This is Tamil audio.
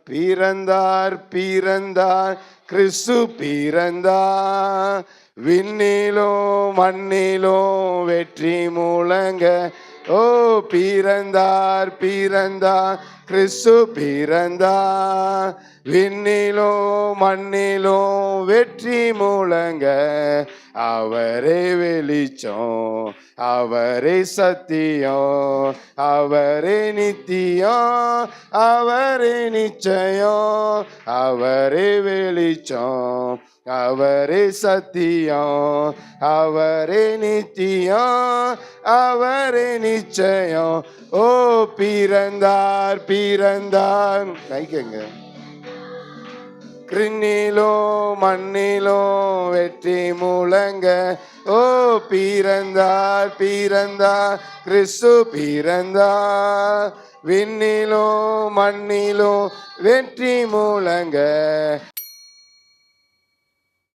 பிறந்தார் பிறந்தார் கிறிஸ்து பிறந்தார், விண்ணிலோ மண்ணிலோ வெற்றி முழங்க. ஓ பிறந்தார் பிறந்தார் கிறிஸ்து பிறந்தார், விண்ணிலோ மண்ணிலோ வெற்றி முழங்க. அவரே வெளிச்சம், அவரே சத்தியம், அவரே நித்தியம், அவரே நிச்சயம். அவரே வெளிச்சம், அவரே சத்தியம், அவரே நித்தியம், அவரே நிச்சயம். ஓ பிறந்தார் பிறந்தார். கைக்கங்க. கிருண்ணிலோ மண்ணிலோ வெற்றி முழங்க. ஓ பிறந்தார் பிறந்தார் கிறிஸ்து பிறந்தார், விண்ணிலோ மண்ணிலோ வெற்றி முழங்க.